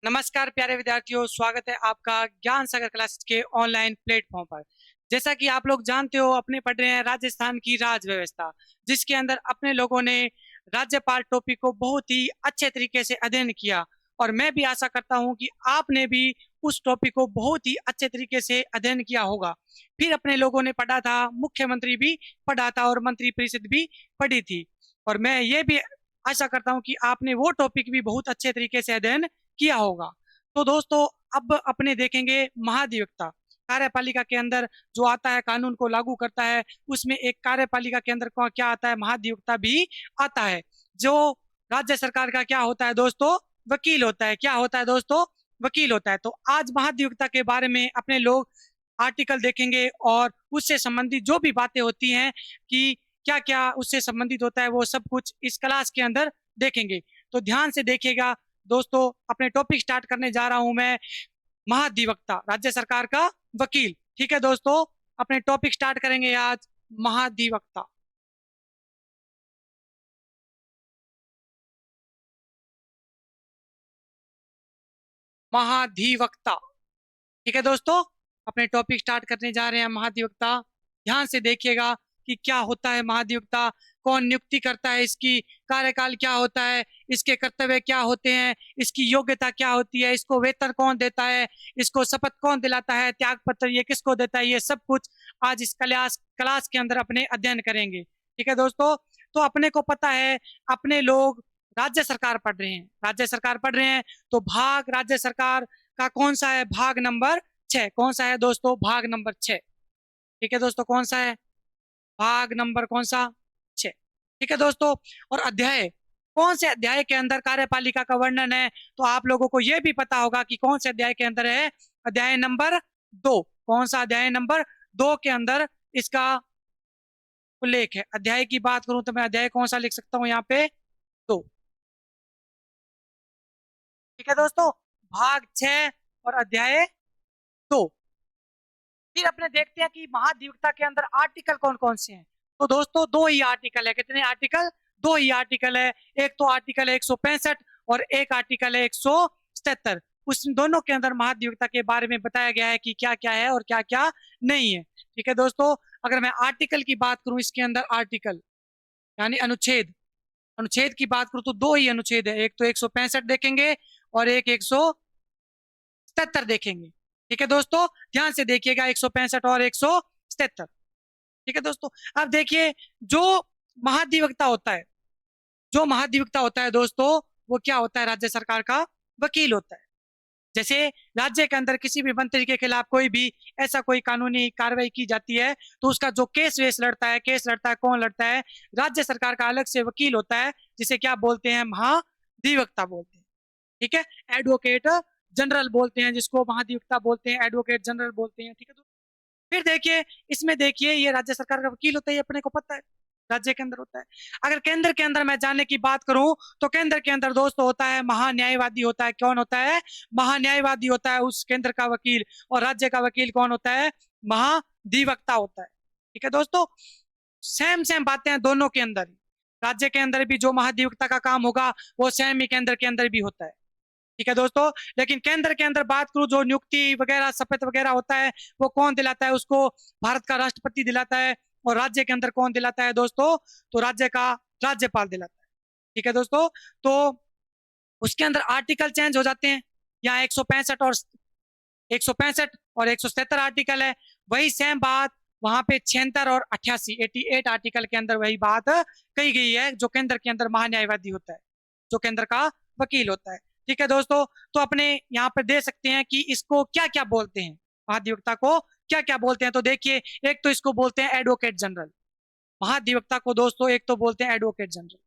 नमस्कार प्यारे विद्यार्थियों, स्वागत है आपका ज्ञान सागर क्लासेस के ऑनलाइन प्लेटफॉर्म पर। जैसा कि आप लोग जानते हो, अपने पढ़ रहे हैं राजस्थान की राज व्यवस्था, जिसके अंदर अपने लोगों ने राज्यपाल टॉपिक को बहुत ही अच्छे तरीके से अध्ययन किया। और मैं भी आशा करता हूं कि आपने भी उस टॉपिक को बहुत ही अच्छे तरीके से अध्ययन किया होगा। फिर अपने लोगों ने पढ़ा था, मुख्यमंत्री भी पढ़ा था और मंत्री परिषद भी पढ़ी थी। और मैं ये भी आशा करता हूँ कि आपने वो टॉपिक भी बहुत अच्छे तरीके से अध्ययन किया होगा। तो दोस्तों, अब अपने देखेंगे महाधिवक्ता। कार्यपालिका के अंदर जो आता है, कानून को लागू करता है, उसमें एक कार्यपालिका के अंदर क्या आता है, महाधिवक्ता भी आता है। जो राज्य सरकार का क्या होता है दोस्तों, वकील होता है। क्या होता है दोस्तों, वकील होता है। तो आज महाधिवक्ता के बारे में अपने लोग आर्टिकल देखेंगे और उससे संबंधित जो भी बातें होती हैं कि क्या क्या उससे संबंधित होता है, वो सब कुछ इस क्लास के अंदर देखेंगे। तो ध्यान से देखिएगा दोस्तों। अपने टॉपिक स्टार्ट करने जा रहा हूं मैं। महाधिवक्ता, राज्य सरकार का वकील। ठीक है दोस्तों, अपने टॉपिक स्टार्ट करेंगे आज। महाधिवक्ता। महाधिवक्ता। ठीक है दोस्तों, अपने टॉपिक स्टार्ट करने जा रहे हैं। महाधिवक्ता, ध्यान से देखिएगा कि क्या होता है महाधिवक्ता, कौन नियुक्ति करता है, इसकी कार्यकाल क्या होता है, इसके कर्तव्य क्या होते हैं, इसकी योग्यता क्या होती है, इसको वेतन कौन देता है, इसको शपथ कौन दिलाता है, त्याग पत्र ये किसको देता है, ये सब कुछ आज इस क्लास क्लास के अंदर अपने अध्ययन करेंगे। ठीक है दोस्तों, तो अपने को पता है, अपने लोग राज्य सरकार पढ़ रहे हैं, राज्य सरकार पढ़ रहे हैं। तो भाग राज्य सरकार का कौन सा है, भाग नंबर 6। कौन सा है दोस्तों, भाग नंबर 6। ठीक है दोस्तों, कौन सा है, भाग नंबर कौन सा, 6। ठीक है दोस्तों, और अध्याय, कौन से अध्याय के अंदर कार्यपालिका का वर्णन है, तो आप लोगों को यह भी पता होगा कि कौन से अध्याय के अंदर है, अध्याय नंबर 2। कौन सा, अध्याय नंबर 2 के अंदर इसका उल्लेख है। अध्याय की बात करूं तो मैं अध्याय कौन सा लिख सकता हूं यहाँ पे, 2। ठीक है दोस्तों, भाग 6 और अध्याय 2। फिर अपने देखते हैं कि महाधिवक्ता के अंदर आर्टिकल कौन कौन से हैं। तो दोस्तों, दो ही आर्टिकल है। कितने आर्टिकल, दो ही आर्टिकल है। एक तो आर्टिकल है 165 और एक आर्टिकल है 177। उस दोनों के अंदर महाधिवक्ता के बारे में बताया गया है कि क्या क्या है और क्या क्या नहीं है। ठीक है दोस्तों, अगर मैं आर्टिकल की बात करूं, इसके अंदर आर्टिकल यानी अनुच्छेद, अनुच्छेद की बात करूं तो दो ही अनुच्छेद है। एक तो 165 देखेंगे और एक 177 देखेंगे। ठीक है दोस्तों, ध्यान से देखिएगा, 165 और 177। ठीक है दोस्तों, अब देखिए, जो महाधिवक्ता होता है, जो महाधिवक्ता होता है दोस्तों, वो क्या होता है, राज्य सरकार का वकील होता है। जैसे राज्य के अंदर किसी भी मंत्री के खिलाफ कोई भी ऐसा कोई कानूनी कार्रवाई की जाती है, तो उसका जो केस वेस लड़ता है, केस लड़ता है, कौन लड़ता है, राज्य सरकार का अलग से वकील होता है, जिसे क्या बोलते हैं, महाधिवक्ता बोलते हैं। ठीक है, एडवोकेट जनरल बोलते हैं जिसको, महाधिवक्ता बोलते हैं, एडवोकेट जनरल बोलते हैं। ठीक है, तो फिर देखिए, इसमें देखिए, ये राज्य सरकार का वकील होता है, ये अपने को पता है, राज्य के अंदर होता है। अगर केंद्र के अंदर मैं जाने की बात करूं, तो केंद्र के अंदर दोस्तों होता है महान्यायवादी होता है। कौन होता है, महान्यायवादी होता है उस केंद्र का वकील। और राज्य का वकील कौन होता है, महाधिवक्ता होता है। ठीक है दोस्तों, सेम सेम बातें हैं दोनों के अंदर। राज्य के अंदर भी जो महाधिवक्ता का काम होगा, वो सेम ही केंद्र के अंदर भी होता है। ठीक है दोस्तों, लेकिन केंद्र के अंदर बात करूं, जो नियुक्ति वगैरह शपथ वगैरह होता है, वो कौन दिलाता है, उसको भारत का राष्ट्रपति दिलाता है। और राज्य के अंदर कौन दिलाता है दोस्तों, तो राज्य का राज्यपाल दिलाता है। ठीक है दोस्तों, तो उसके अंदर आर्टिकल चेंज हो जाते हैं। यहाँ 165 और 177 आर्टिकल है। वही सेम बात वहां पे 76 और 88 आर्टिकल के अंदर वही बात कही गई है, जो केंद्र के अंदर महान्यायवादी होता है, जो केंद्र का वकील होता है। ठीक है दोस्तों, तो अपने यहाँ पे दे सकते हैं कि इसको क्या क्या बोलते हैं, महाधिवक्ता को क्या क्या बोलते हैं। तो देखिए, एक तो इसको बोलते हैं एडवोकेट जनरल। महाधिवक्ता को दोस्तों एक तो बोलते हैं एडवोकेट जनरल,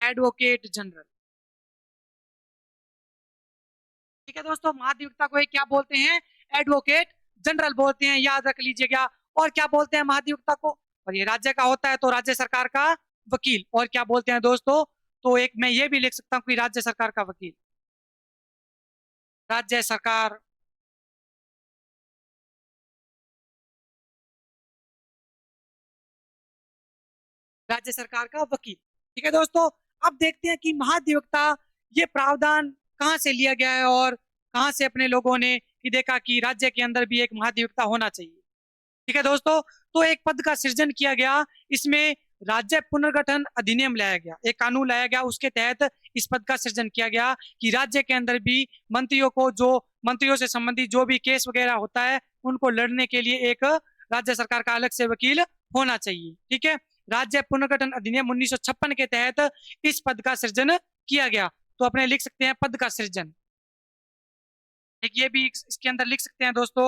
एडवोकेट जनरल। ठीक है दोस्तों, महाधिवक्ता को एक क्या बोलते हैं, एडवोकेट जनरल बोलते हैं, याद रख लीजिएगा। और क्या बोलते हैं महाधिवक्ता को, और ये राज्य का होता है तो राज्य सरकार का वकील। और क्या बोलते हैं दोस्तों, तो एक मैं ये भी लिख सकता हूँ कि राज्य सरकार का वकील, राज्य सरकार राज्य सरकार का वकील। ठीक है दोस्तों, अब देखते हैं कि महाधिवक्ता ये प्रावधान कहाँ से लिया गया है और कहाँ से अपने लोगों ने कि देखा कि राज्य के अंदर भी एक महाधिवक्ता होना चाहिए। ठीक है दोस्तों, तो एक पद का सृजन किया गया, इसमें राज्य पुनर्गठन अधिनियम लाया गया, एक कानून लाया गया, उसके तहत इस पद का सृजन किया गया कि राज्य के अंदर भी मंत्रियों को, जो मंत्रियों से संबंधित जो भी केस वगैरह होता है उनको लड़ने के लिए एक राज्य सरकार का अलग से वकील होना चाहिए। ठीक है, राज्य पुनर्गठन अधिनियम 1956 के तहत इस पद का सृजन किया गया। तो अपने लिख सकते हैं पद का सृजन, एक ये भी इसके अंदर लिख सकते हैं दोस्तों,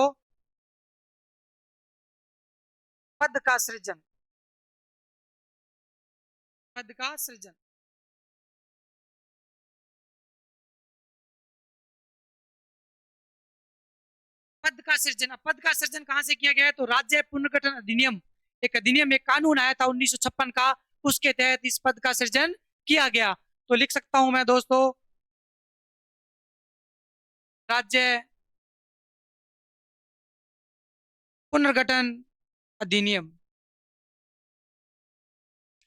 पद का सृजन, पद का सृजन। पद का सृजन, अब पद का सृजन कहां से किया गया है, तो राज्य पुनर्गठन अधिनियम, एक अधिनियम, एक कानून आया था 1956 का, उसके तहत इस पद का सृजन किया गया। तो लिख सकता हूं मैं दोस्तों, राज्य पुनर्गठन अधिनियम,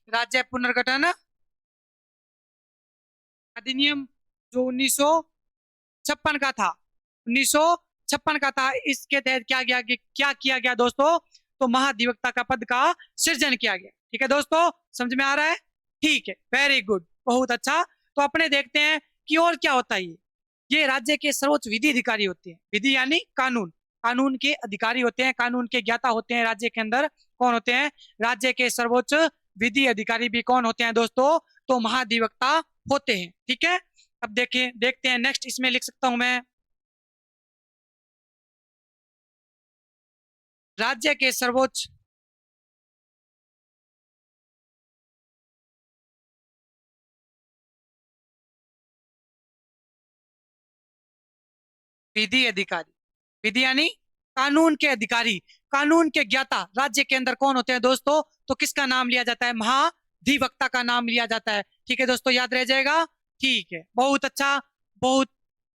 राज्य पुनर्गठन अधिनियम जो 1956 का था, 1956 का था, इसके तहत क्या किया गया दोस्तों, तो महाधिवक्ता का पद का सृजन किया गया। ठीक है दोस्तों, समझ में आ रहा है? ठीक है, वेरी गुड, बहुत अच्छा। तो अपने देखते हैं कि और क्या होता है। ये राज्य के सर्वोच्च विधि अधिकारी होते हैं, विधि यानी कानून, कानून के अधिकारी होते हैं, कानून के ज्ञाता होते हैं। राज्य के अंदर कौन होते हैं, राज्य के सर्वोच्च विधि अधिकारी भी कौन होते हैं दोस्तों, तो महाधिवक्ता होते हैं। ठीक है, अब देखते हैं नेक्स्ट, इसमें लिख सकता हूं मैं, राज्य के सर्वोच्च विधि अधिकारी, विधि यानी कानून के अधिकारी, कानून के ज्ञाता राज्य के अंदर कौन होते हैं दोस्तों, तो किसका नाम लिया जाता है, महाधिवक्ता का नाम लिया जाता है। ठीक है दोस्तों, याद रह जाएगा। ठीक है, बहुत अच्छा, बहुत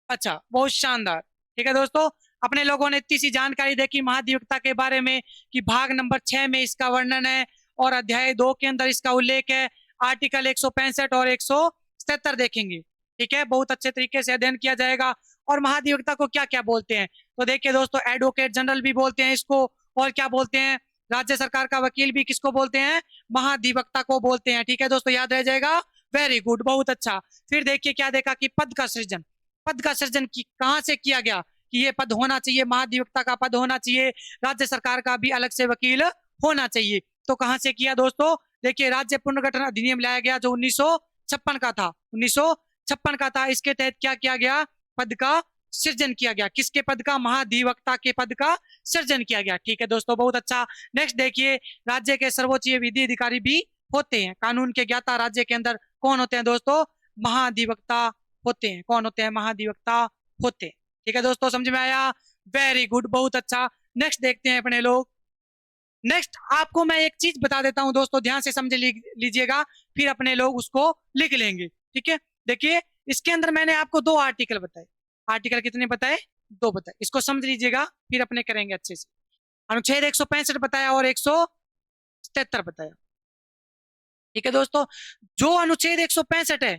अच्छा, बहुत शानदार। ठीक है दोस्तों, अपने लोगों ने इतनी सी जानकारी देखी महाधिवक्ता के बारे में कि भाग नंबर 6 में इसका वर्णन है और अध्याय 2 के अंदर इसका उल्लेख है, आर्टिकल 165 और 177 देखेंगे। ठीक है, बहुत अच्छे तरीके से अध्ययन किया जाएगा। और महाधिवक्ता को क्या क्या बोलते हैं, तो देखिए दोस्तों, एडवोकेट जनरल भी बोलते हैं इसको, और क्या बोलते हैं, राज्य सरकार का वकील भी किसको बोलते हैं, महाधिवक्ता को बोलते हैं। ठीक है दोस्तों, याद रह जाएगा, वेरी गुड, बहुत अच्छा। फिर देखिए क्या देखा कि पद का सृजन, पद का सृजन कहां से किया गया कि ये पद होना चाहिए, महाधिवक्ता का पद होना चाहिए, राज्य सरकार का भी अलग से वकील होना चाहिए। तो कहां से किया दोस्तों, देखिए राज्य पुनर्गठन अधिनियम लाया गया जो 1956 का था, 1956 का था, इसके तहत क्या किया गया, पद का सृजन किया गया, किसके पद का, महाधिवक्ता के पद का सृजन किया गया। ठीक है दोस्तों, बहुत अच्छा। नेक्स्ट देखिए, राज्य के सर्वोच्च विधि अधिकारी भी होते हैं, कानून के ज्ञाता राज्य के अंदर कौन होते हैं दोस्तों, महाधिवक्ता होते हैं, कौन होते हैं, महाधिवक्ता होते हैं। ठीक है दोस्तों, समझ में आया, वेरी गुड, बहुत अच्छा। नेक्स्ट देखते हैं अपने लोग, नेक्स्ट आपको मैं एक चीज बता देता हूं दोस्तों, ध्यान से समझ लीजिएगा, फिर अपने लोग उसको लिख लेंगे। ठीक है, देखिए इसके अंदर मैंने आपको 2 आर्टिकल बताए, आर्टिकल कितने बताए, 2 बताए, इसको समझ लीजिएगा, फिर अपने करेंगे अच्छे से। अनुच्छेद 165 बताया और 177 बताया। ठीक है दोस्तों, जो अनुच्छेद 165 है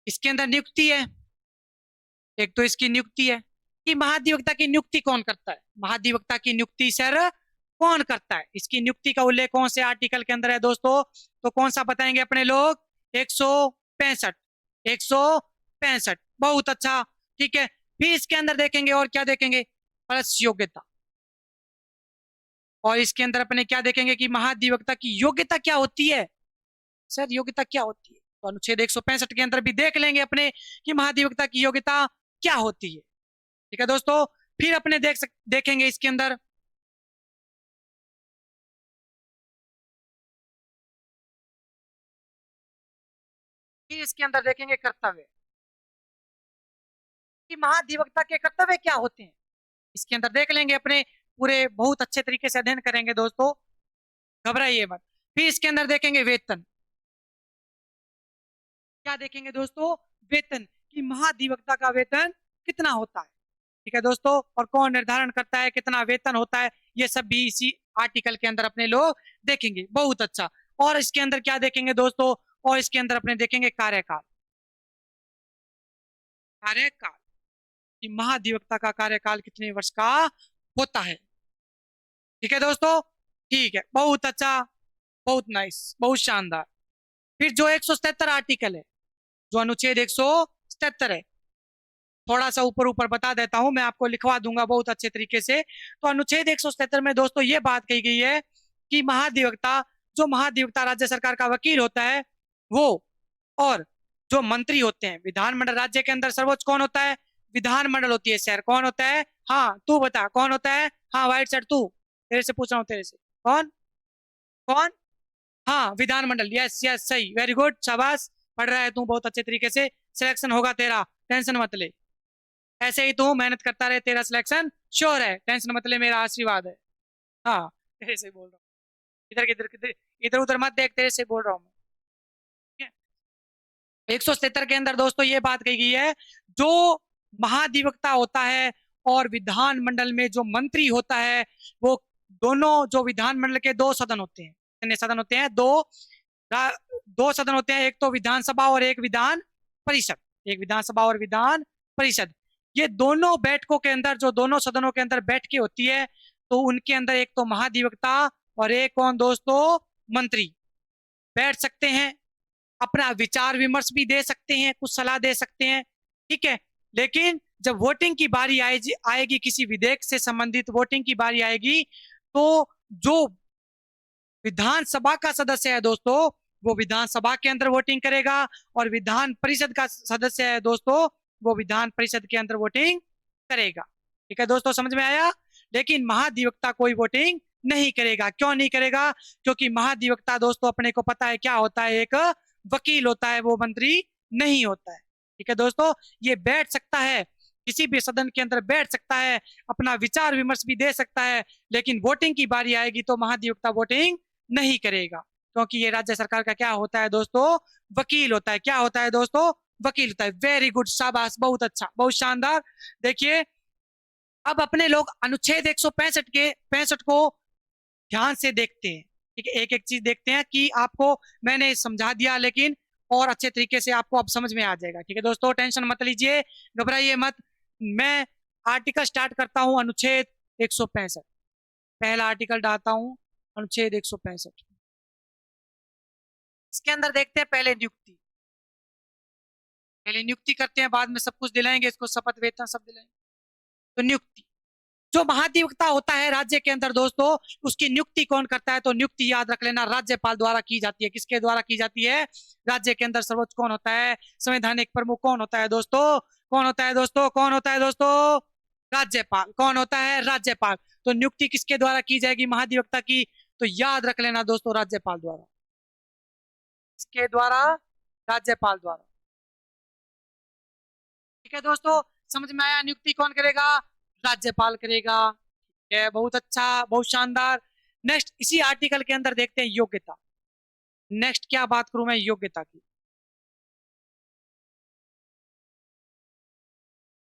इसके अंदर नियुक्ति है, एक तो इसकी नियुक्ति है कि महाधिवक्ता की नियुक्ति कौन करता है, महाधिवक्ता की नियुक्ति सर कौन करता है, इसकी नियुक्ति का उल्लेख कौन से आर्टिकल के अंदर है दोस्तों, तो कौन सा बताएंगे अपने लोग, 165, 165, बहुत अच्छा। ठीक है, फिर इसके अंदर देखेंगे और क्या देखेंगे, प्लस योग्यता, और इसके अंदर अपने क्या देखेंगे कि महाधिवक्ता की योग्यता क्या होती है, सर योग्यता क्या होती है, तो अनुच्छेद 165 के अंदर भी देख लेंगे अपने कि महाधिवक्ता की योग्यता क्या होती है। ठीक है दोस्तों, फिर अपने देखेंगे इसके अंदर, फिर इसके अंदर देखेंगे कर्तव्य, कि महाधिवक्ता के कर्तव्य क्या होते हैं, इसके अंदर देख लेंगे अपने, पूरे बहुत अच्छे तरीके से अध्ययन करेंगे दोस्तों, घबराइए मत। फिर इसके अंदर देखेंगे वेतन, क्या देखेंगे दोस्तों, वेतन, कि महाधिवक्ता का वेतन कितना होता है। ठीक है दोस्तों, और कौन निर्धारण करता है कितना वेतन होता है, ये सब भी इसी आर्टिकल के अंदर अपने लोग देखेंगे, बहुत अच्छा। और इसके अंदर क्या देखेंगे दोस्तों, और इसके अंदर अपने देखेंगे कार्यकाल। कार्यकाल कि महाधिवक्ता का कार्यकाल कितने वर्ष का होता है। ठीक है दोस्तों, ठीक है, बहुत अच्छा, बहुत नाइस, बहुत शानदार। फिर जो 177 आर्टिकल है, जो अनुच्छेद 177 है, थोड़ा सा ऊपर ऊपर बता देता हूं, मैं आपको लिखवा दूंगा बहुत अच्छे तरीके से। तो अनुच्छेद 177 में दोस्तों ये बात कही गई है कि महाधिवक्ता, जो महाधिवक्ता राज्य सरकार का वकील होता है वो, और जो मंत्री होते हैं विधानमंडल, राज्य के अंदर सर्वोच्च कौन होता है, विधानमंडल होती है सर, कौन होता है, हाँ तू बता कौन होता है, हाँ व्हाइट शर्ट तू, तेरे से पूछ रहा हूँ, तेरे से कौन, कौन, हाँ विधानमंडल, यस यस सही, वेरी गुड, शाबाश, पढ़ रहा है तू बहुत अच्छे तरीके से, सिलेक्शन होगा तेरा, टेंशन मत ले, ऐसे ही तू मेहनत करता रहे, तेरा सिलेक्शन श्योर है, टेंशन मत ले, मेरा आशीर्वाद है। हाँ तेरे से बोल रहा हूँ, इधर किधर किधर, इधर उधर मत देख, तेरे से बोल रहा हूँ। 177 के अंदर दोस्तों ये बात कही गई है, जो महाधिवक्ता होता है और विधानमंडल में जो मंत्री होता है, वो दोनों, जो विधानमंडल के दो सदन होते हैं, कितने सदन होते हैं, दो सदन होते हैं, एक तो विधानसभा और एक विधान परिषद, एक विधानसभा और विधान परिषद, ये दोनों बैठकों के अंदर, जो दोनों सदनों के अंदर बैठकें होती है, तो उनके अंदर एक तो महाधिवक्ता और एक कौन दोस्तों, मंत्री बैठ सकते हैं, अपना विचार विमर्श भी दे सकते हैं, कुछ सलाह दे सकते हैं, ठीक है। लेकिन जब वोटिंग की बारी आएगी, किसी विधेयक से संबंधित वोटिंग की बारी आएगी, तो जो विधानसभा का सदस्य है दोस्तों, वो विधानसभा के अंदर वोटिंग करेगा, और विधान परिषद का सदस्य है दोस्तों, वो विधान परिषद के अंदर वोटिंग करेगा। ठीक है दोस्तों, समझ में आया। लेकिन महाधिवक्ता कोई वोटिंग नहीं करेगा, क्यों नहीं करेगा, क्योंकि महाधिवक्ता दोस्तों अपने को पता है क्या होता है, एक वकील होता है, वो मंत्री नहीं होता है। ठीक है दोस्तों, ये बैठ सकता है, किसी भी सदन के अंदर बैठ सकता है, अपना विचार विमर्श भी दे सकता है, लेकिन वोटिंग की बारी आएगी तो महाधिवक्ता वोटिंग नहीं करेगा, क्योंकि ये राज्य सरकार का क्या होता है दोस्तों, वकील होता है। क्या होता है दोस्तों, वकील होता है। वेरी गुड, शाबाश, बहुत अच्छा, बहुत शानदार। देखिए अब अपने लोग अनुच्छेद 165 के 65 को ध्यान से देखते हैं, ठीक है, एक एक चीज देखते हैं कि आपको मैंने समझा दिया, लेकिन और अच्छे तरीके से आपको अब समझ में आ जाएगा। ठीक है दोस्तों, टेंशन मत लीजिए, घबराइए मत। मैं आर्टिकल स्टार्ट करता हूं, अनुच्छेद 165, पहला आर्टिकल डालता हूं, अनुच्छेद 165। इसके अंदर देखते हैं पहले नियुक्ति, पहले नियुक्ति करते हैं, बाद में सब कुछ दिलाएंगे इसको, शपथ वेतन सब दिलाएंगे। तो नियुक्ति, जो महाधिवक्ता होता है राज्य के अंदर दोस्तों, उसकी नियुक्ति कौन करता है, तो नियुक्ति याद रख लेना, राज्यपाल द्वारा की जाती है। किसके द्वारा की जाती है, राज्य के अंदर सर्वोच्च कौन होता है, संवैधानिक प्रमुख कौन होता है दोस्तों, कौन होता है दोस्तों, कौन होता है दोस्तों, राज्यपाल। कौन होता है, राज्यपाल। तो नियुक्ति किसके द्वारा की जाएगी महाधिवक्ता की, तो याद रख लेना दोस्तों, राज्यपाल द्वारा, किसके द्वारा, राज्यपाल द्वारा। ठीक है दोस्तों, समझ में आया, नियुक्ति कौन करेगा, राज्यपाल करेगा। ठीक है, बहुत अच्छा, बहुत शानदार। नेक्स्ट इसी आर्टिकल के अंदर देखते हैं योग्यता। नेक्स्ट क्या बात करूं मैं, योग्यता की।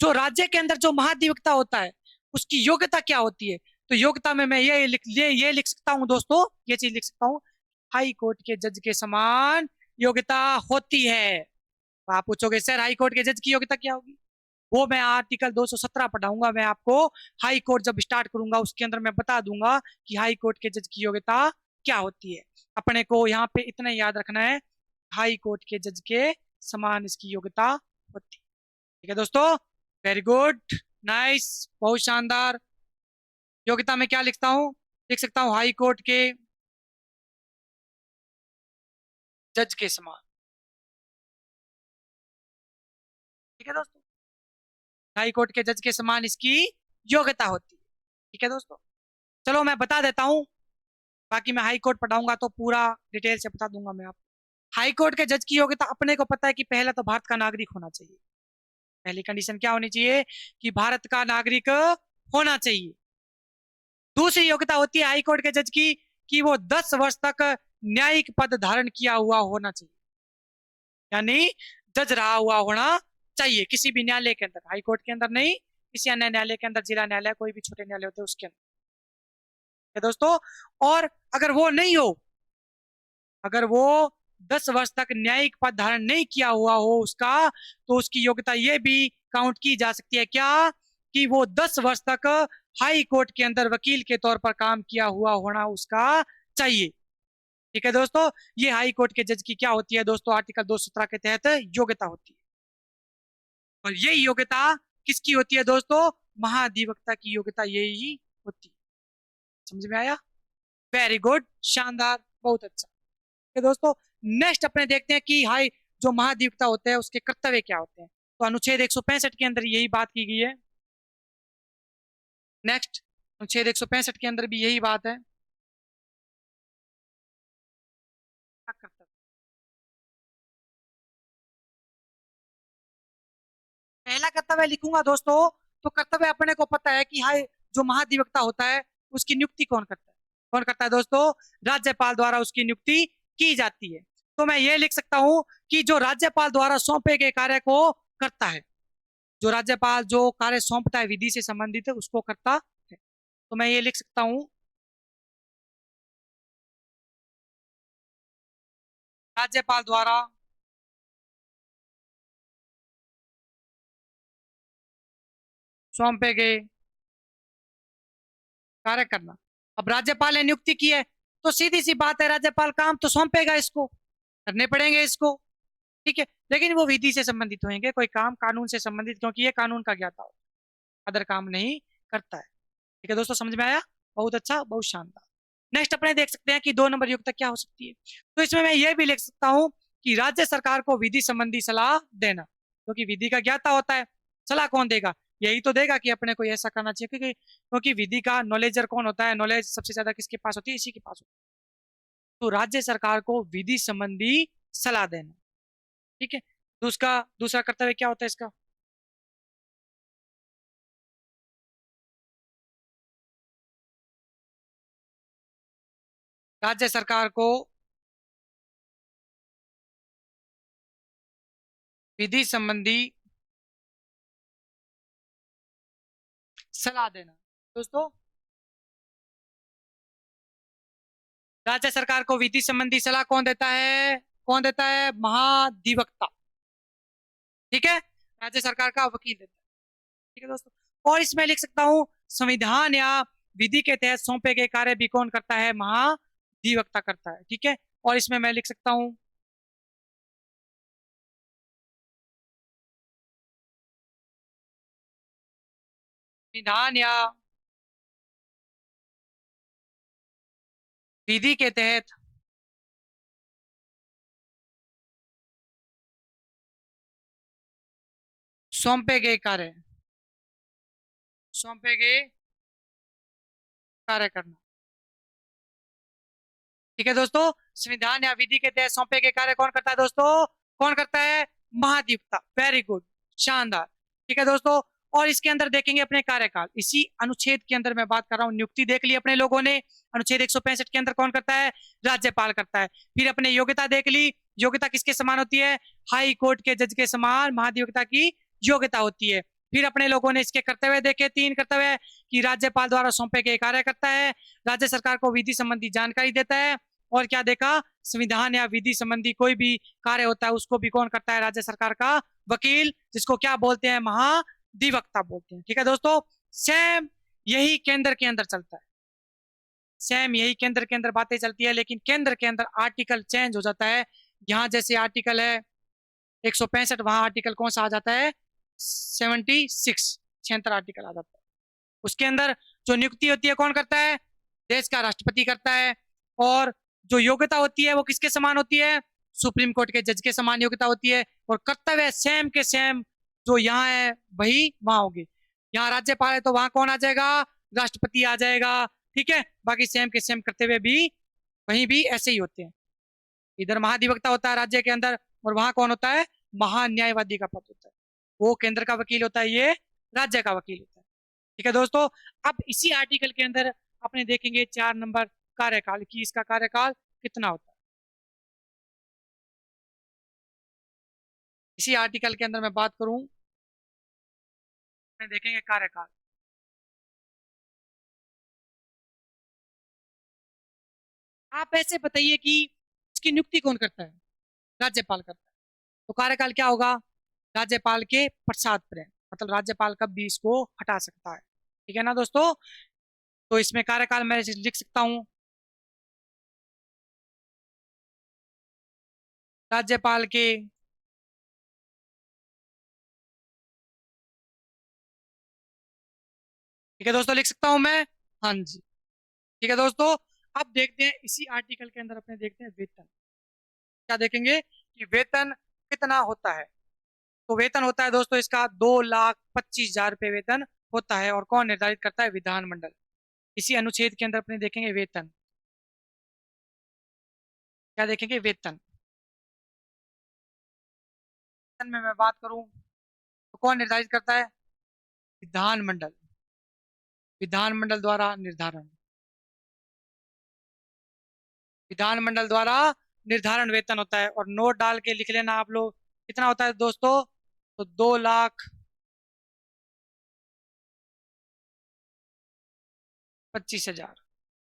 जो राज्य के अंदर जो महाधिवक्ता होता है उसकी योग्यता क्या होती है, तो योग्यता में मैं ये लिख सकता हूं दोस्तों, ये चीज लिख सकता हूं, हाई कोर्ट के जज के समान योग्यता होती है। तो आप पूछोगे सर हाई कोर्ट के जज की योग्यता क्या होगी, वो मैं आर्टिकल 217 पढ़ाऊंगा मैं आपको, हाई कोर्ट जब स्टार्ट करूंगा उसके अंदर मैं बता दूंगा कि हाई कोर्ट के जज की योग्यता क्या होती है। अपने को यहाँ पे इतना याद रखना है, हाई कोर्ट के जज के समान इसकी योग्यता होती है। ठीक है दोस्तों, वेरी गुड, नाइस, बहुत शानदार। योग्यता में क्या लिखता हूँ, लिख सकता हूँ हाई कोर्ट के जज के समान। ठीक है दोस्तों, हाई कोर्ट के जज के समान इसकी योग्यता होती है। ठीक है दोस्तों, चलो मैं बता देता हूँ, बाकी मैं हाई कोर्ट पढ़ाऊंगा तो पूरा डिटेल से बता दूंगा मैं आपको। हाई कोर्ट के जज की योग्यता, अपने को पता है कि पहला तो भारत का नागरिक होना चाहिए, पहली कंडीशन क्या होनी चाहिए कि भारत का नागरिक होना चाहिए। दूसरी योग्यता होती है हाई कोर्ट के जज की कि वो 10 वर्ष तक न्यायिक पद धारण किया हुआ होना चाहिए, यानी जज रहा हुआ होना चाहिए किसी भी न्यायालय के अंदर, हाई कोर्ट के अंदर नहीं, किसी अन्य न्यायालय के अंदर, जिला न्यायालय, कोई भी छोटे न्यायालय होते हैं उसके अंदर। दोस्तों और अगर वो नहीं हो अगर वो 10 वर्ष तक न्यायिक पद धारण नहीं किया हुआ हो उसका, तो उसकी योग्यता ये भी काउंट की जा सकती है क्या, कि वो 10 वर्ष तक हाई कोर्ट के अंदर वकील के तौर पर काम किया हुआ होना उसका चाहिए। ठीक है दोस्तों, ये हाई कोर्ट के जज की क्या होती है दोस्तों, आर्टिकल 217 के तहत योग्यता होती है। और यही योग्यता किसकी होती है दोस्तों, महाधिवक्ता की योग्यता यही होती है। समझ में आया? वेरी गुड, शानदार, बहुत अच्छा। Okay, दोस्तों नेक्स्ट अपने देखते हैं कि हाई जो महाधिवक्ता होते हैं उसके कर्तव्य क्या होते हैं। तो अनुच्छेद 165 के अंदर यही बात की गई है। नेक्स्ट अनुच्छेद 165 के अंदर भी यही बात है। क्या कर्तव्य, पहला कर्तव्य लिखूंगा दोस्तों, तो कर्तव्य अपने को पता है कि हाई जो महाधिवक्ता होता है उसकी नियुक्ति कौन करता है, कौन करता है दोस्तों, राज्यपाल द्वारा उसकी नियुक्ति की जाती है। तो मैं ये लिख सकता हूं कि जो राज्यपाल द्वारा सौंपे गए कार्य को करता है, जो राज्यपाल जो कार्य सौंपता है विधि से संबंधित है उसको करता है। तो मैं ये लिख सकता हूं, राज्यपाल द्वारा सौंपे गए कार्य करना। अब राज्यपाल ने नियुक्ति की है, तो सीधी सी बात है राज्यपाल काम तो सौंपेगा, इसको करने पड़ेंगे इसको। ठीक है, लेकिन वो विधि से संबंधित होंगे, कोई काम कानून से संबंधित, क्योंकि ये कानून का ज्ञाता हो, अदर काम नहीं करता है। ठीक है दोस्तों, समझ में आया? बहुत अच्छा, बहुत शानदार। नेक्स्ट अपने देख सकते हैं कि 2 नंबर योग्यता क्या हो सकती है। तो इसमें मैं ये भी लिख सकता हूँ कि राज्य सरकार को विधि संबंधी सलाह देना, क्योंकि विधि का ज्ञाता होता है। सलाह कौन देगा, यही तो देगा कि अपने को ऐसा करना चाहिए, क्योंकि विधि का नॉलेजर कौन होता है, नॉलेज सबसे ज्यादा किसके पास होती है, इसी के पास होती है। तो राज्य सरकार को विधि संबंधी सलाह देना। ठीक है, तो उसका दूसरा कर्तव्य क्या होता है इसका, राज्य सरकार को विधि संबंधी सलाह देना। दोस्तों राज्य सरकार को विधि संबंधी सलाह कौन देता है, कौन देता है, महाधिवक्ता। ठीक है, राज्य सरकार का वकील देता है। ठीक है दोस्तों, और इसमें लिख सकता हूं संविधान या विधि के तहत सौंपे गए कार्य भी कौन करता है, महाधिवक्ता करता है। ठीक है, और इसमें मैं लिख सकता हूं संविधान या विधि के तहत सौंपे गए कार्य, सौंपे गए कार्य करना। ठीक है दोस्तों, संविधान या विधि के तहत सौंपे गए कार्य कौन करता है दोस्तों, कौन करता है, महाधिवक्ता। वेरी गुड, शानदार। ठीक है दोस्तों, और इसके अंदर देखेंगे अपने कार्यकाल, इसी अनुच्छेद के अंदर मैं बात कर रहा हूँ, नियुक्ति देख ली अपने लोगों ने, अनुच्छेद 165 के अंदर कौन करता है, राज्यपाल करता है। फिर अपने योग्यता देख ली, योग्यता किसके समान होती है, हाई कोर्ट के जज के समान महाधिवक्ता की योग्यता होती है। फिर अपने लोगों ने इसके कर्तव्य देखे, 3 कर्तव्य, कि राज्यपाल द्वारा सौंपे गए कार्य करता है, राज्य सरकार को विधि संबंधी जानकारी देता है, और क्या देखा, संविधान या विधि संबंधी कोई भी कार्य होता है उसको भी कौन करता है, राज्य सरकार का वकील, जिसको क्या बोलते हैं, महाधिवक्ता बोलते हैं। ठीक है दोस्तों, सेम यही केंद्र के अंदर चलता है, सेम यही केंद्र के अंदर बातें चलती है, लेकिन केंद्र के अंदर आर्टिकल चेंज हो जाता है। यहाँ जैसे आर्टिकल है 165, वहां आर्टिकल कौन सा आ जाता है, 76, 76 आर्टिकल आ जाता है। उसके अंदर जो नियुक्ति होती है कौन करता है, देश का राष्ट्रपति करता है। और जो योग्यता होती है वो किसके समान होती है, सुप्रीम कोर्ट के जज के समान योग्यता होती है। और कर्तव्य सेम के सेम जो यहाँ है वही वहां होगी। यहाँ राज्यपाल है तो वहां कौन आ जाएगा, राष्ट्रपति आ जाएगा। ठीक है, बाकी सेम के सेम कर्तव्य भी वहीं भी ऐसे ही होते हैं। इधर महाधिवक्ता होता है राज्य के अंदर, और वहां कौन होता है, महान्यायवादी का पद होता है, वो केंद्र का वकील होता है, ये राज्य का वकील होता है। ठीक है दोस्तों, अब इसी आर्टिकल के अंदर अपने देखेंगे 4 नंबर कार्यकाल की, इसका कार्यकाल कितना होता है। इसी आर्टिकल के अंदर मैं बात करूं, अपने देखेंगे कार्यकाल। आप ऐसे बताइए कि इसकी नियुक्ति कौन करता है? राज्यपाल करता है। तो कार्यकाल क्या होगा? राज्यपाल के पश्चात प्रेम, मतलब राज्यपाल कब भी इसको हटा सकता है। ठीक है ना दोस्तों? तो इसमें कार्यकाल मैं लिख सकता हूं राज्यपाल के ठीक है दोस्तों, लिख सकता हूं मैं। हाँ जी। ठीक है दोस्तों, अब देखते हैं इसी आर्टिकल के अंदर अपने देखते हैं वेतन। क्या देखेंगे कि वेतन कितना होता है? तो वेतन होता है दोस्तों इसका 2,25,000 रुपये वेतन होता है। और कौन निर्धारित करता है? विधानमंडल। इसी अनुच्छेद के अंदर अपने देखेंगे वेतन। क्या देखेंगे? वेतन। वेतन में मैं बात करूं तो कौन निर्धारित करता है? विधानमंडल। विधानमंडल द्वारा निर्धारण। विधानमंडल द्वारा निर्धारण वेतन होता है। और नोट डाल के लिख लेना आप लोग, कितना होता है दोस्तों? तो 2,25,000।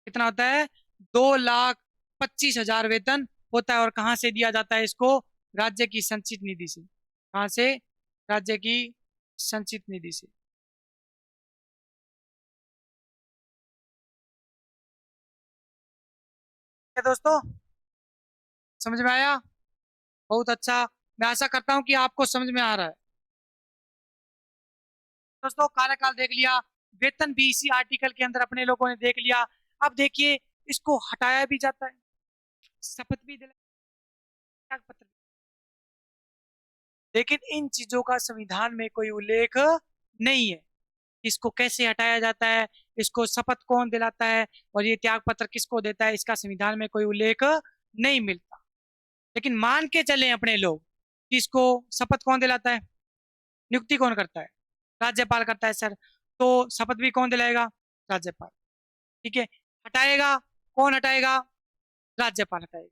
कितना होता है? 2,25,000 वेतन होता है। और कहाँ से दिया जाता है इसको? राज्य की संचित निधि से। कहाँ से? राज्य की संचित निधि से। ठीक है दोस्तों, समझ में आया? बहुत अच्छा। मैं आशा करता हूँ कि आपको समझ में आ रहा है। दोस्तों कार्यकाल देख लिया, वेतन भी इसी आर्टिकल के अंदर अपने लोगों ने देख लिया। अब देखिए, इसको हटाया भी जाता है, शपथ भी दिलाया, त्याग पत्र। लेकिन इन चीजों का संविधान में कोई उल्लेख नहीं है। इसको कैसे हटाया जाता है, इसको शपथ कौन दिलाता है, और ये त्याग पत्र किसको देता है, इसका संविधान में कोई उल्लेख नहीं मिलता। लेकिन मान के चले अपने लोग कि इसको शपथ कौन दिलाता है, नियुक्ति कौन करता है? राज्यपाल करता है सर। तो शपथ भी कौन दिलाएगा? राज्यपाल। ठीक है। हटाएगा कौन? हटाएगा राज्यपाल हटाएगा।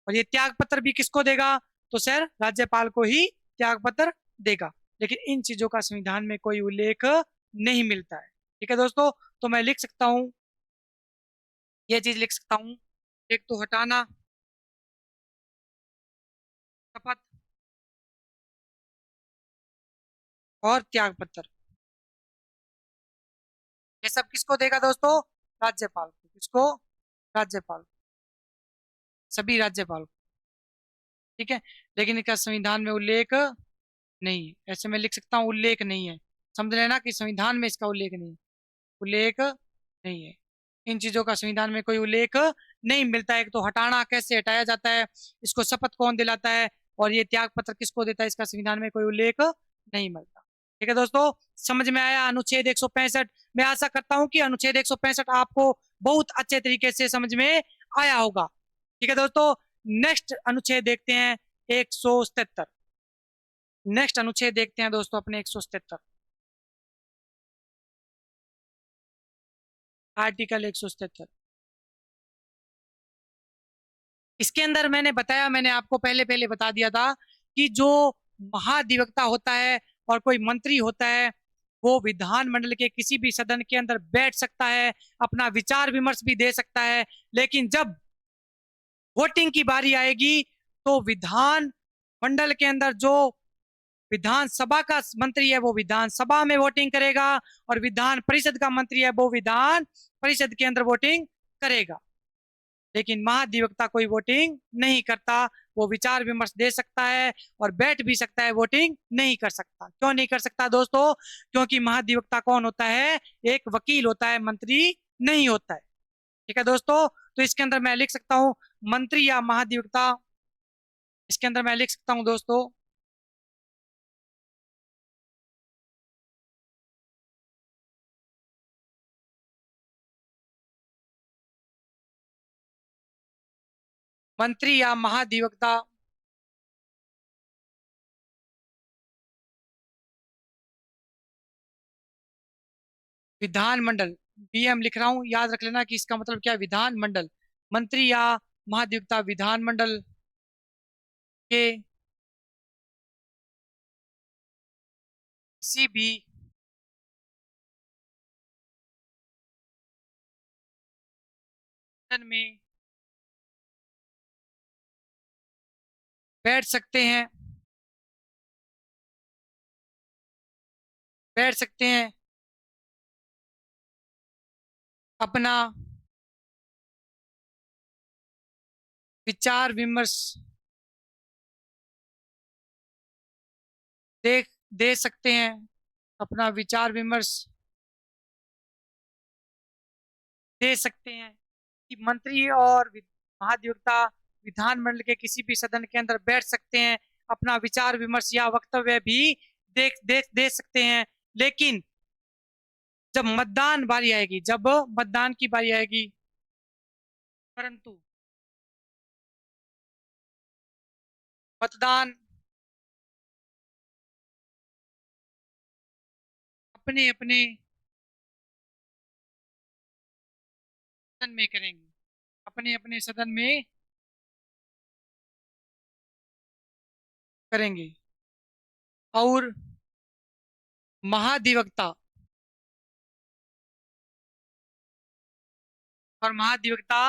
और ये त्याग पत्र भी किसको देगा? तो सर राज्यपाल को ही त्याग पत्र देगा। लेकिन इन चीजों का संविधान में कोई उल्लेख नहीं मिलता है। ठीक है दोस्तों, तो मैं लिख सकता हूँ, ये चीज लिख सकता हूँ। एक तो हटाना, शपथ, और त्याग पत्र, ये सब किसको देगा दोस्तों? राज्यपाल को। किसको? राज्यपाल को। सभी राज्यपाल को। ठीक है। लेकिन इसका संविधान में उल्लेख नहीं है। ऐसे मैं लिख सकता हूँ उल्लेख नहीं है। समझ लेना कि संविधान में इसका उल्लेख नहीं है। उल्लेख नहीं है। इन चीजों का संविधान में कोई उल्लेख नहीं मिलता है। एक तो हटाना कैसे हटाया जाता है, इसको शपथ कौन दिलाता है, और ये त्याग पत्र किसको देता है, इसका संविधान में कोई उल्लेख नहीं मिलता। ठीक है दोस्तों, समझ में आया अनुच्छेद 165? मैं आशा करता हूं कि अनुच्छेद 165 आपको बहुत अच्छे तरीके से समझ में आया होगा। ठीक है दोस्तों, नेक्स्ट अनुच्छेद देखते हैं 177। नेक्स्ट अनुच्छेद देखते हैं दोस्तों अपने 177, आर्टिकल 177। इसके अंदर मैंने बताया, मैंने आपको पहले पहले बता दिया था कि जो महाधिवक्ता होता है और कोई मंत्री होता है, वो विधानमंडल के किसी भी सदन के अंदर बैठ सकता है, अपना विचार विमर्श भी दे सकता है। लेकिन जब वोटिंग की बारी आएगी तो विधान मंडल के अंदर जो विधानसभा का मंत्री है वो विधानसभा में वोटिंग करेगा, और विधान परिषद का मंत्री है वो विधान परिषद के अंदर वोटिंग करेगा। लेकिन महाधिवक्ता कोई वोटिंग नहीं करता। वो विचार विमर्श दे सकता है और बैठ भी सकता है, वोटिंग नहीं कर सकता। क्यों नहीं कर सकता दोस्तों? क्योंकि महाधिवक्ता कौन होता है? एक वकील होता है, मंत्री नहीं होता है। ठीक है दोस्तों, तो इसके अंदर मैं लिख सकता हूँ मंत्री या महाधिवक्ता। इसके अंदर मैं लिख सकता हूँ दोस्तों मंत्री या महाधिवक्ता विधानमंडल। बीएम लिख रहा हूं, याद रख लेना कि इसका मतलब क्या है, विधानमंडल। मंत्री या महाधिवक्ता विधानमंडल के किसी भी सदन में बैठ सकते हैं, बैठ सकते हैं, अपना विचार विमर्श देख दे सकते हैं, अपना विचार विमर्श दे सकते हैं। कि मंत्री और महाधिवक्ता विधानमंडल के किसी भी सदन के अंदर बैठ सकते हैं, अपना विचार विमर्श या वक्तव्य भी दे सकते हैं। लेकिन जब मतदान बारी आएगी, जब मतदान की बारी आएगी, परंतु मतदान अपने अपने सदन में करेंगे, अपने अपने सदन में करेंगे। और महाधिवक्ता और महाधिवक्ता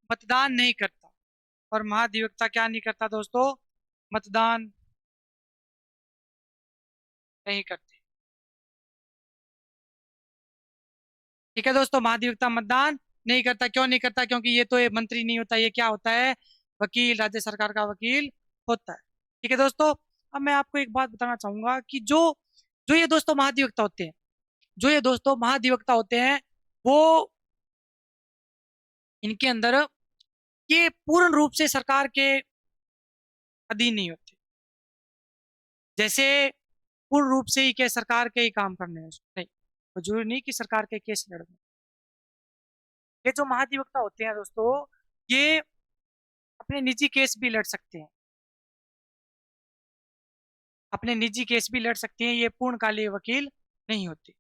मतदान नहीं करता। और महाधिवक्ता क्या नहीं करता दोस्तों? मतदान नहीं करते। ठीक है दोस्तों, महाधिवक्ता मतदान नहीं करता। क्यों नहीं करता? क्योंकि ये तो ये मंत्री नहीं होता, ये क्या होता है? वकील, राज्य सरकार का वकील होता है। ठीक है दोस्तों, अब मैं आपको एक बात बताना चाहूंगा कि जो जो ये दोस्तों महाधिवक्ता होते हैं, जो ये दोस्तों महाधिवक्ता होते हैं, वो इनके अंदर ये पूर्ण रूप से सरकार के अधीन नहीं होते। जैसे पूर्ण रूप से ही क्या सरकार के ही काम करने हैं, नहीं, तो जरूरी नहीं कि सरकार के केस लड़ने। ये जो महाधिवक्ता होते हैं दोस्तों, ये अपने निजी केस भी लड़ सकते हैं, अपने निजी केस भी लड़ सकते हैं। ये पूर्णकालिक वकील नहीं होते।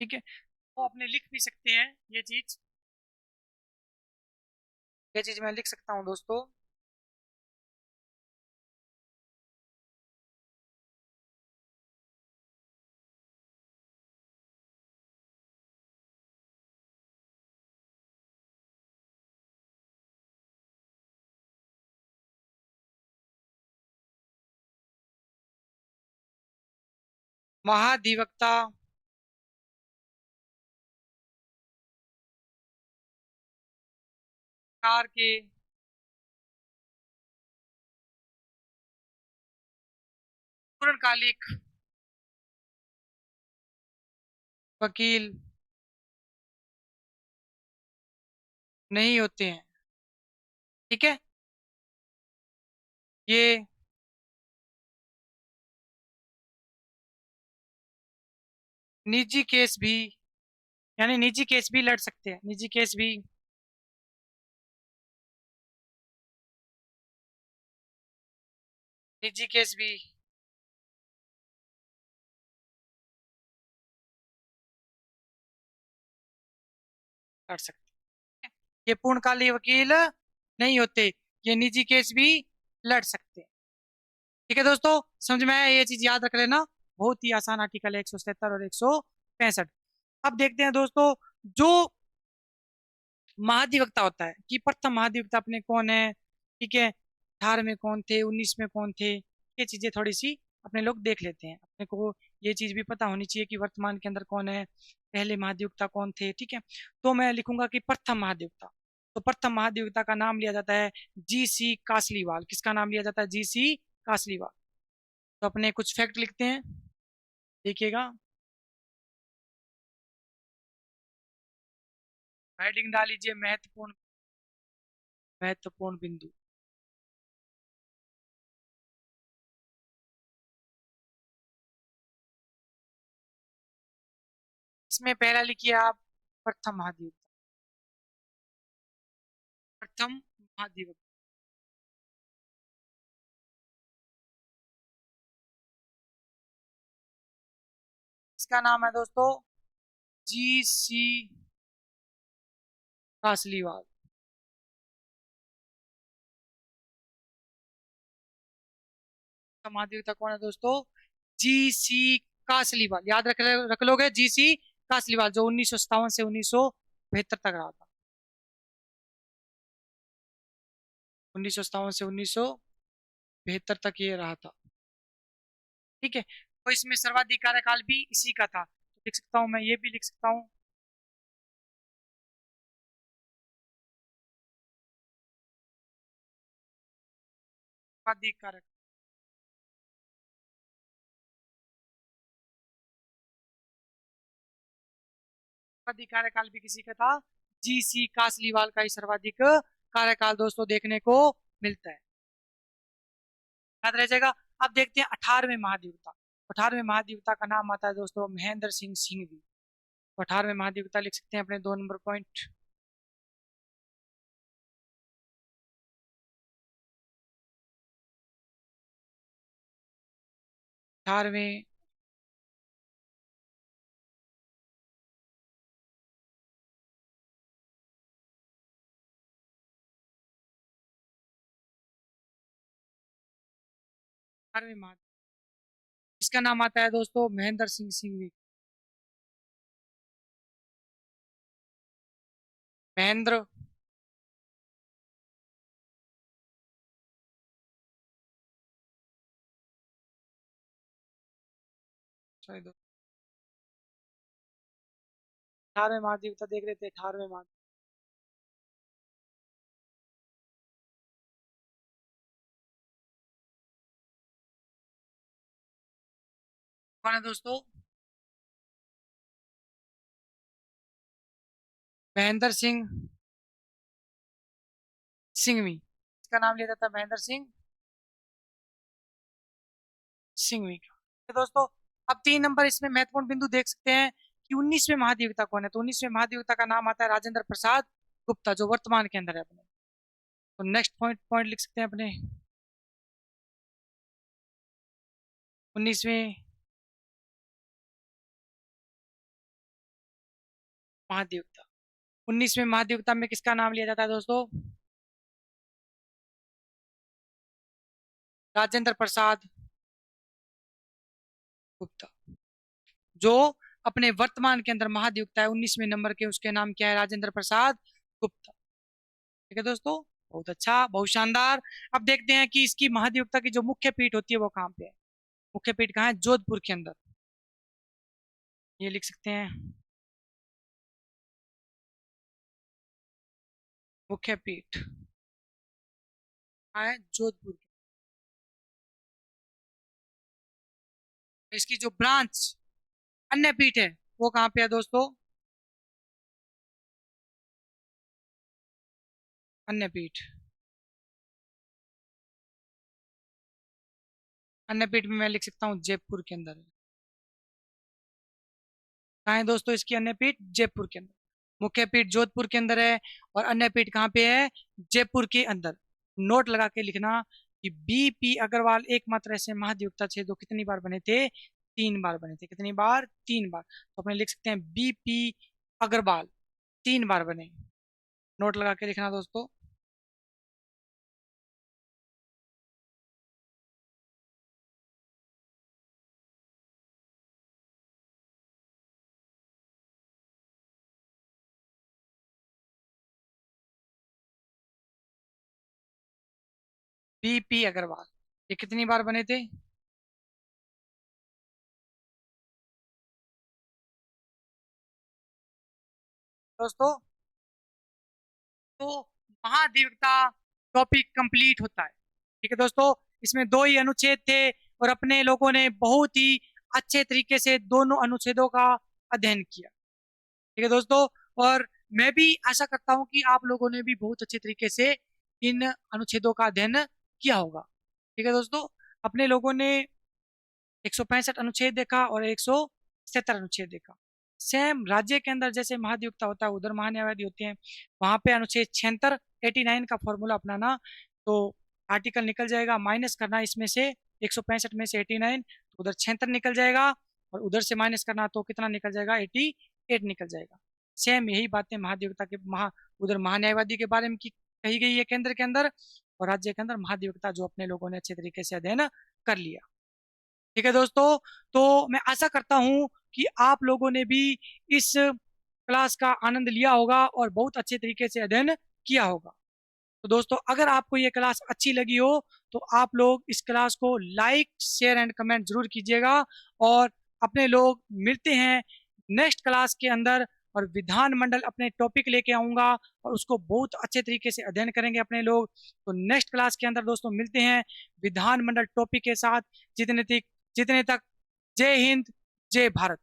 ठीक है, वो अपने लिख भी सकते हैं ये चीज, ये चीज मैं लिख सकता हूँ दोस्तों। महाधिवक्ता सरकार के पूर्णकालिक वकील नहीं होते हैं। ठीक है, ये निजी केस भी, यानी निजी केस भी लड़ सकते हैं, निजी केस भी निजी केस भी लड़ सकते हैं। ये पूर्णकालिक वकील नहीं होते, ये निजी केस भी लड़ सकते हैं। ठीक है दोस्तों, समझ में आया? ये चीज याद रख लेना, बहुत ही आसान आर्टिकल है 177 और 165। अब देखते हैं दोस्तों, जो महाधिवक्ता होता है कि प्रथम महाधिवक्ता अपने कौन है। ठीक है, 18 में कौन थे, 19 में कौन थे, ये चीजें थोड़ी सी अपने लोग देख लेते हैं। अपने को ये चीज भी पता होनी चाहिए कि वर्तमान के अंदर कौन है, पहले महाधिवक्ता कौन थे। ठीक है, तो मैं लिखूंगा कि प्रथम महाधिवक्ता। तो प्रथम महाधिवक्ता का नाम लिया जाता है जी.सी. कासलीवाल। किसका नाम लिया जाता है? जी.सी. कासलीवाल। तो अपने कुछ फैक्ट लिखते हैं, देखिएगा। हेडिंग डाल लीजिए, महत्वपूर्ण महत्वपूर्ण बिंदु। इसमें पहला लिखिए आप, प्रथम महाधिवक्ता। प्रथम महाधिवक्ता, इसका नाम है दोस्तों जी.सी. कासलीवाल। महाधिवक्ता कौन है दोस्तों? जी.सी. कासलीवाल। याद रख लोगे, जी.सी. कासलीवाल, जो 1957 से 1972 तक रहा था। 1957 से 1972। 1972 तक ये रहा था। ठीक है, तो इसमें सर्वाधिक कार्यकाल भी इसी का था, तो लिख सकता हूँ मैं, ये भी लिख सकता हूँ। सर्वाधिक सर्वाधिक कार्यकाल भी किसी का था, GC कासलीवाल का ही सर्वाधिक कार्यकाल दोस्तों देखने को मिलता है, याद रह जाएगा। अब देखते हैं 18वें महाधिवक्ता। 18वें महाधिवक्ता का नाम आता है दोस्तों महेंद्र सिंह सिंघवी। तो 18वें महाधिवक्ता लिख सकते हैं अपने 2 नंबर पॉइंट। 18वें 18वें इसका नाम आता है दोस्तों महेंद्र सिंह सिंघवी। महेंद्र सॉरी 18वें महाधिवक्ता देख रहे थे, 18वें महाधिवक्ता कौन है दोस्तों? महेंद्र सिंह सिंघवी, इसका नाम लिया जाता है महेंद्र सिंह सिंघवी का। तो दोस्तों अब 3 नंबर इसमें महत्वपूर्ण बिंदु देख सकते हैं कि 19वें महाधिवक्ता कौन है। तो 19वें महाधिवक्ता का नाम आता है राजेंद्र प्रसाद गुप्ता, जो वर्तमान के अंदर है अपने। तो नेक्स्ट पॉइंट पॉइंट लिख सकते हैं अपने 19वें महाधिवक्ता। 19वें महाधिवक्ता में किसका नाम लिया जाता है दोस्तों? राजेंद्र प्रसाद गुप्ता, जो अपने वर्तमान के अंदर महाधिवक्ता है 19वें नंबर के, उसके नाम क्या है? राजेंद्र प्रसाद गुप्ता। ठीक है दोस्तों, बहुत अच्छा, बहुत शानदार। अब देखते हैं कि इसकी महाधिवक्ता की जो मुख्य पीठ होती है वो कहाँ पे है। मुख्य पीठ कहाँ है? जोधपुर के अंदर। ये लिख सकते हैं मुख्य पीठ कहाँ है? जोधपुर। इसकी जो ब्रांच अन्य पीठ है वो कहाँ पे है दोस्तों? अन्य पीठ, अन्य पीठ में मैं लिख सकता हूँ जयपुर के अंदर है। कहाँ है दोस्तों इसकी अन्य पीठ? जयपुर के अंदर। मुख्य पीठ जोधपुर के अंदर है और अन्य पीठ कहाँ पे है? जयपुर के अंदर। नोट लगा के लिखना कि BP अग्रवाल एकमात्र ऐसे महाधिवक्ता थे जो कितनी बार बने थे? 3 बार बने थे। कितनी बार? 3 बार। तो अपने लिख सकते हैं BP अग्रवाल 3 बार बने। नोट लगा के लिखना दोस्तों। BP अग्रवाल ये कितनी बार बने थे? दोस्तों तो महाधिवक्ता टॉपिक कंप्लीट होता है। ठीक है दोस्तों, इसमें 2 ही अनुच्छेद थे और अपने लोगों ने बहुत ही अच्छे तरीके से दोनों अनुच्छेदों का अध्ययन किया। ठीक है दोस्तों, और मैं भी आशा करता हूं कि आप लोगों ने भी बहुत अच्छे तरीके से इन अनुच्छेदों का अध्ययन किया होगा। ठीक है दोस्तों, अपने लोगों ने 165 अनुच्छेद देखा और 170 अनुच्छेद देखा। सेम राज्य के अंदर जैसे महाधिवक्ता होता है उधर महान्यायवादी होते हैं, वहां पे अनुच्छेद 76 89 का फॉर्मूला अपनाना, तो आर्टिकल निकल जाएगा, माइनस करना इसमें से 165 में से 89, तो उधर 76 निकल जाएगा और उधर से माइनस करना तो कितना निकल जाएगा? 88 निकल जाएगा। सेम यही बातें महाधिवक्ता के उधर महान्यायवादी के बारे में की कही गई है केंद्र के अंदर, और राज्य के अंदर महाधिवक्ता जो अपने लोगों ने अच्छे तरीके से अध्ययन कर लिया। ठीक है दोस्तों, तो मैं आशा करता हूं कि आप लोगों ने भी इस क्लास का आनंद लिया होगा और बहुत अच्छे तरीके से अध्ययन किया होगा। तो दोस्तों अगर आपको ये क्लास अच्छी लगी हो तो आप लोग इस क्लास को लाइक शेयर एंड कमेंट जरूर कीजिएगा। और अपने लोग मिलते हैं नेक्स्ट क्लास के अंदर, और विधानमंडल अपने टॉपिक लेके आऊंगा और उसको बहुत अच्छे तरीके से अध्ययन करेंगे अपने लोग। तो नेक्स्ट क्लास के अंदर दोस्तों मिलते हैं विधानमंडल टॉपिक के साथ। जितने तक जय हिंद, जय भारत।